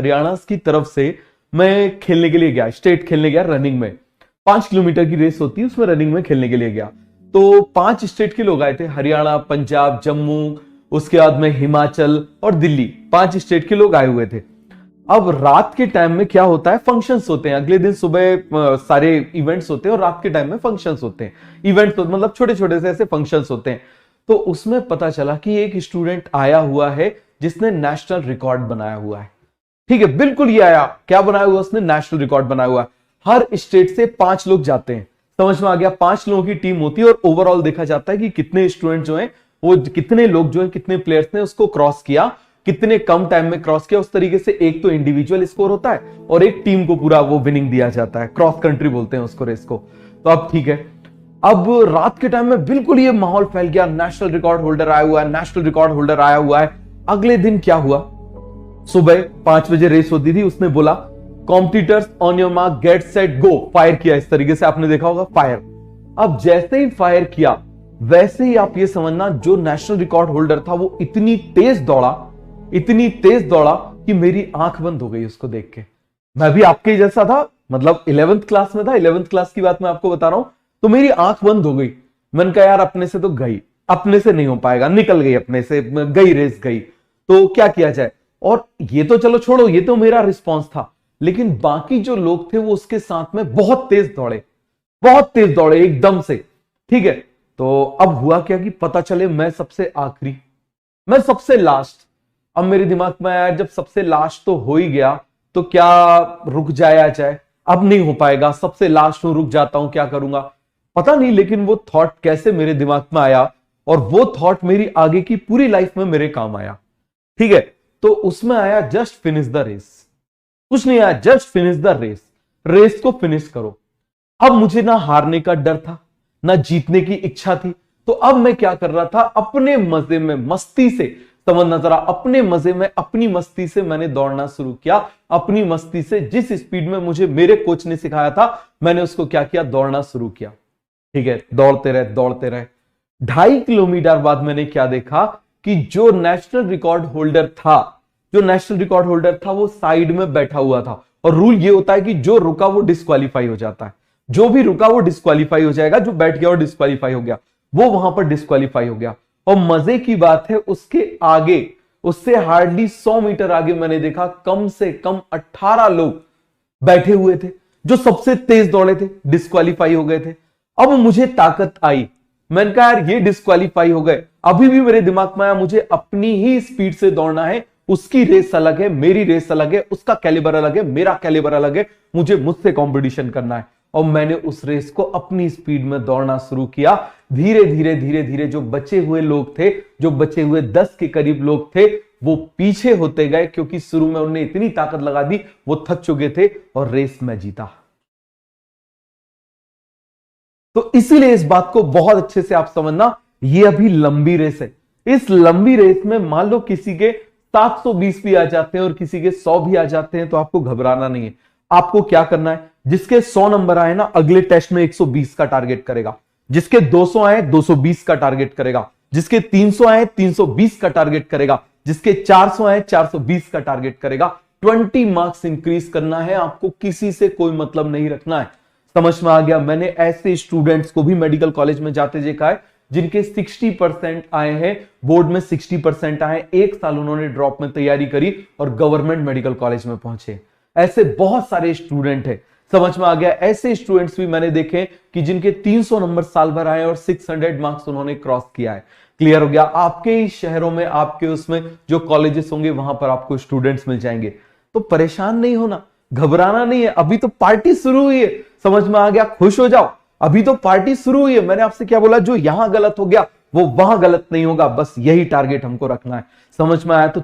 हरियाणा की तरफ से मैं खेलने के लिए गया, स्टेट खेलने गया रनिंग में। 5 किलोमीटर की रेस होती है, उसमें रनिंग में खेलने के लिए गया। तो 5 स्टेट के लोग आए थे, हरियाणा, पंजाब, जम्मू, उसके बाद में हिमाचल और दिल्ली, 5 स्टेट के लोग आए हुए थे। अब रात के टाइम में क्या होता है, फंक्शंस होते हैं। अगले दिन सुबह सारे इवेंट्स होते हैं और रात के टाइम में फंक्शंस होते हैं। इवेंट्स मतलब छोटे छोटे से ऐसे फंक्शंस होते हैं। तो उसमें पता चला कि एक स्टूडेंट आया हुआ है जिसने नेशनल रिकॉर्ड बनाया हुआ है। ठीक है, बिल्कुल ये आया, क्या बनाया हुआ उसने, नेशनल रिकॉर्ड बनाया हुआ है। हर स्टेट से 5 लोग जाते हैं, समझ में आ गया। 5 लोगों की टीम होती है और ओवरऑल देखा जाता है कि कितने स्टूडेंट जो हैं, वो कितने लोग जो है, कितने प्लेयर्स ने उसको क्रॉस किया, कितने कम टाइम में क्रॉस किया। उस तरीके से एक तो इंडिविजुअल स्कोर होता है और एक टीम को पूरा वो विनिंग दिया जाता है। क्रॉस कंट्री बोलते हैं उसको, रेस को। तो अब ठीक है, अब रात के टाइम में बिल्कुल ये माहौल फैल गया, नेशनल रिकॉर्ड होल्डर आया हुआ है, नेशनल रिकॉर्ड होल्डर आया हुआ है। अगले दिन क्या हुआ, सुबह 5 बजे रेस होती थी, उसने बोला competitors on your mark get set go, fire किया। इस तरीके से आपने देखा होगा, फायर। अब जैसे ही फायर किया वैसे ही आप ये समझना, जो नेशनल रिकॉर्ड होल्डर था वो इतनी तेज दौड़ा कि मेरी आंख बंद हो गई उसको देख के। मैं भी आपके जैसा था, मतलब 11th क्लास में था, 11th क्लास की बात मैं आपको बता रहा हूं। तो मेरी आंख बंद हो गई। मैंने कहा यार अपने से तो गई, अपने से नहीं हो पाएगा, निकल गई अपने से, गई रेस गई, तो क्या किया जाए। और ये तो चलो छोड़ो, ये तो मेरा रिस्पॉन्स था, लेकिन बाकी जो लोग थे वो उसके साथ में बहुत तेज दौड़े एकदम से। ठीक है, तो अब हुआ क्या कि पता चले मैं सबसे आखिरी, मैं सबसे लास्ट। अब मेरे दिमाग में आया जब सबसे लास्ट तो हो ही गया तो क्या रुक जाया जाए, अब नहीं हो पाएगा, सबसे लास्ट हूं, रुक जाता हूं, क्या करूंगा पता नहीं। लेकिन वो थॉट कैसे मेरे दिमाग में आया और वो थॉट मेरी आगे की पूरी लाइफ में मेरे काम आया। ठीक है, तो उसमें आया जस्ट फिनिश द रेस। कुछ नहीं आया, just finish the race, race को फिनिश करो। अब मुझे ना हारने का डर था, ना जीतने की इच्छा थी। तो अब मैं क्या कर रहा था, अपने मजे में, मस्ती से, समझना जरा, अपने मजे में, अपनी मस्ती से मैंने दौड़ना शुरू किया। अपनी मस्ती से, जिस स्पीड में मुझे मेरे कोच ने सिखाया था, मैंने उसको क्या किया, दौड़ना शुरू किया। ठीक है, दौड़ते रहे 2.5 किलोमीटर बाद मैंने क्या देखा कि जो नेशनल रिकॉर्ड होल्डर था वो साइड में बैठा हुआ था। और रूल ये होता है कि जो रुका वो डिस्क्वालीफाई हो जाता है, जो भी रुका वो डिस्क्वालीफाई हो जाएगा। जो बैठ गया और डिस्क्वालीफाई हो गया, वो वहां पर डिस्क्वालीफाई हो गया। और मजे की बात है, उसके आगे, उससे हार्डली 100 मीटर आगे मैंने देखा कम से कम 18 लोग बैठे हुए थे जो सबसे तेज दौड़े थे, डिस्क्वालीफाई हो गए थे। अब मुझे ताकत आई, मैंने कहा यार ये डिस्क्वालीफाई हो गए। अभी भी मेरे दिमाग में आया मुझे अपनी ही स्पीड से दौड़ना है, उसकी रेस अलग है, मेरी रेस अलग है, उसका कैलिबर अलग है, मेरा कैलिबर अलग है, मुझे मुझसे कंपटीशन करना है। और मैंने उस रेस को अपनी स्पीड में दौड़ना शुरू किया। धीरे धीरे जो बचे हुए लोग थे, जो बचे हुए 10 के करीब लोग थे, वो पीछे होते गए, क्योंकि शुरू में उन्हें इतनी ताकत लगा दी, वो थक चुके थे और रेस में जीता। तो इसीलिए इस बात को बहुत अच्छे से आप समझना, ये अभी लंबी रेस है। इस लंबी रेस में मान लो किसी के 720 भी आ जाते हैं और किसी के 100 भी आ जाते हैं, तो आपको घबराना नहीं है। आपको क्या करना है, जिसके 100 नंबर आए ना, अगले टेस्ट में 120 का टारगेट करेगा। जिसके 200 आए 220 का टारगेट करेगा। जिसके 300 आए 320 का टारगेट करेगा। जिसके 400 आए 420 का टारगेट करेगा। 20 मार्क्स इंक्रीज करना है आपको, किसी से कोई मतलब नहीं रखना है। समझ में आ गया। मैंने ऐसे स्टूडेंट्स को भी मेडिकल कॉलेज में जाते देखा है जिनके 60% आए हैं, बोर्ड में 60% आए, 1 साल उन्होंने ड्रॉप में तैयारी करी और गवर्नमेंट मेडिकल कॉलेज में पहुंचे। ऐसे बहुत सारे स्टूडेंट हैं, समझ में आ गया। ऐसे स्टूडेंट्स भी मैंने देखे कि जिनके 300 नंबर साल भर आए और 600 मार्क्स उन्होंने क्रॉस किया है। क्लियर हो गया। आपके ही शहरों में, आपके उसमें जो कॉलेजेस होंगे वहां पर आपको स्टूडेंट्स मिल जाएंगे। तो परेशान नहीं होना, घबराना नहीं है। अभी तो पार्टी शुरू हुई है, समझ में आ गया। खुश हो जाओ, अभी तो पार्टी शुरू हुई है। मैंने आपसे क्या बोला, जो यहां गलत हो गया वो वहां गलत नहीं होगा। बस यही टारगेट हमको रखना है। समझ में आया तो